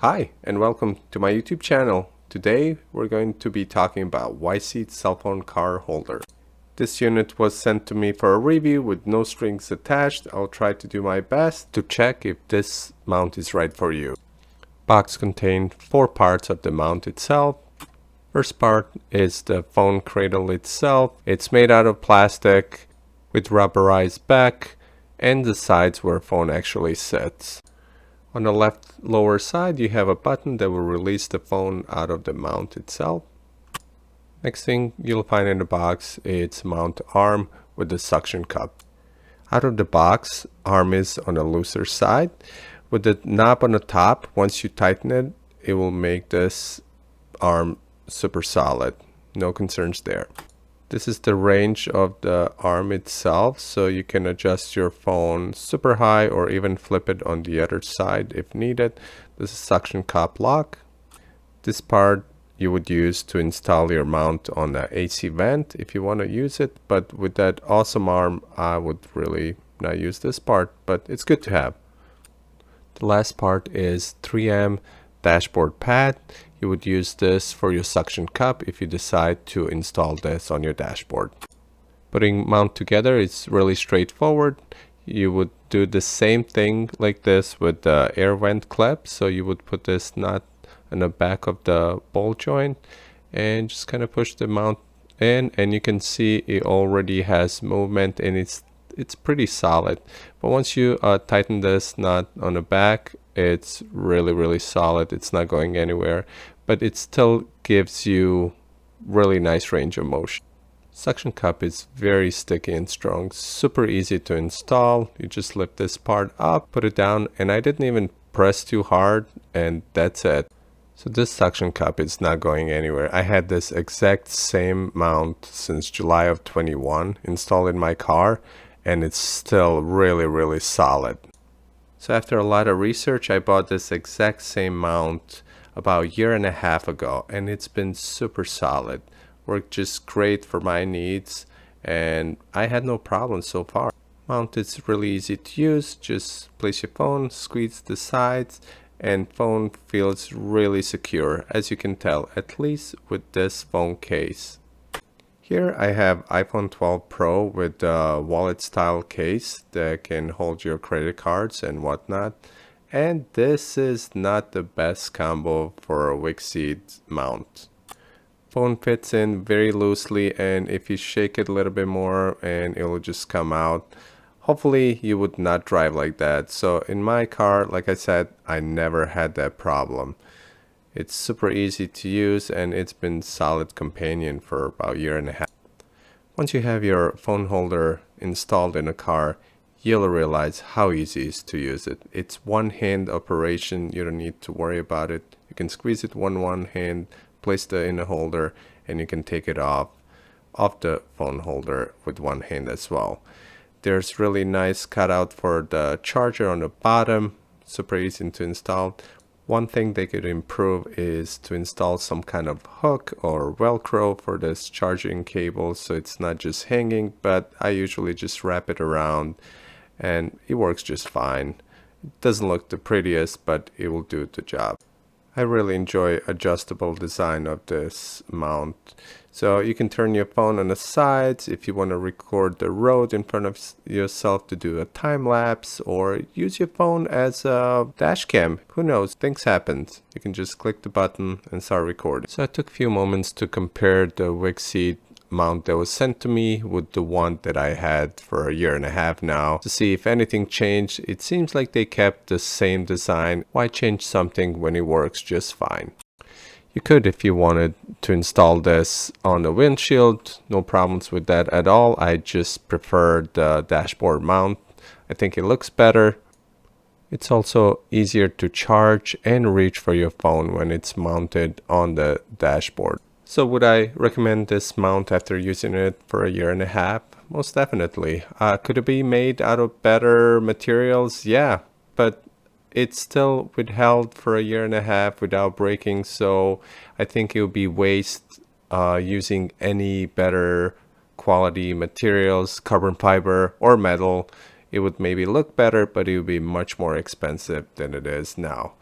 Hi, and welcome to my YouTube channel. Today we're going to be talking about Vicseed cell phone car holder. This unit was sent to me for a review with no strings attached. I'll try to do my best to check if this mount is right for you. Box contained 4 parts of the mount itself. First part is the phone cradle itself. It's made out of plastic with rubberized back and the sides where phone actually sits. On the left lower side, you have a button that will release the phone out of the mount itself. Next thing you'll find in the box, it's mount arm with the suction cup. Out of the box, arm is on the looser side. With the knob on the top, once you tighten it, it will make this arm super solid. No concerns there. This is the range of the arm itself, so you can adjust your phone super high or even flip it on the other side if needed. This is suction cup lock. This part you would use to install your mount on the AC vent if you want to use it, but with that awesome arm I would really not use this part, but it's good to have. The last part is 3M dashboard pad. You would use this for your suction cup if you decide to install this on your dashboard. Putting mount together is really straightforward. You would do the same thing like this with the air vent clip. So you would put this nut in the back of the ball joint and just kind of push the mount in, and you can see it already has movement and it's pretty solid. But once you tighten this nut on the back, it's really solid. It's not going anywhere, but it still gives you really nice range of motion. Suction cup is very sticky and strong, super easy to install. You just lift this part up, put it down, and I didn't even press too hard, and that's it. So this suction cup is not going anywhere. I had this exact same mount since July of 21 installed in my car, and it's still really solid. So after a lot of research, I bought this exact same mount about a year and a half ago, and it's been super solid. Worked just great for my needs, and I had no problems so far. Mount is really easy to use. Just place your phone, squeeze the sides, and phone feels really secure, as you can tell, at least with this phone case. Here I have iPhone 12 Pro with a wallet style case that can hold your credit cards and whatnot. And this is not the best combo for a Vicseed mount. Phone fits in very loosely, and if you shake it a little bit more and it will just come out. Hopefully you would not drive like that. So in my car, like I said, I never had that problem. It's super easy to use, and it's been solid companion for about a year and a half. Once you have your phone holder installed in a car, you'll realize how easy it is to use it. It's one hand operation. You don't need to worry about it. You can squeeze it one hand, place it in a holder, and you can take it off the phone holder with one hand as well. There's really nice cutout for the charger on the bottom. Super easy to install. One thing they could improve is to install some kind of hook or Velcro for this charging cable so it's not just hanging, but I usually just wrap it around and it works just fine. It doesn't look the prettiest, but it will do the job. I really enjoy adjustable design of this mount. So you can turn your phone on the sides if you want to record the road in front of yourself to do a time lapse, or use your phone as a dash cam. Who knows, things happen. You can just click the button and start recording. So I took a few moments to compare the Vicseed mount that was sent to me with the one that I had for a year and a half now, to see if anything changed. It seems like they kept the same design. Why change something when it works just fine? You could, if you wanted, to install this on the windshield. No problems with that at all. I just prefer the dashboard mount. I think it looks better. It's also easier to charge and reach for your phone when it's mounted on the dashboard. So would I recommend this mount after using it for a year and a half? Most definitely. Could it be made out of better materials? Yeah, but it's still withheld for a year and a half without breaking, so I think it would be waste using any better quality materials, carbon fiber or metal. It would maybe look better, but it would be much more expensive than it is now.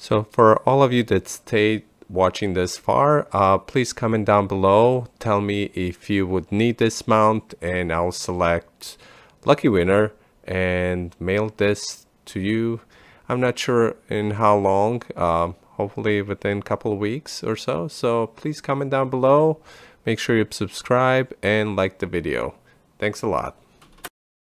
So for all of you that stayed watching this far, please comment down below. Tell me if you would need this mount, and I'll select lucky winner and mail this to you. I'm not sure in how long, hopefully within a couple of weeks or so. So please comment down below. Make sure you subscribe and like the video. Thanks a lot.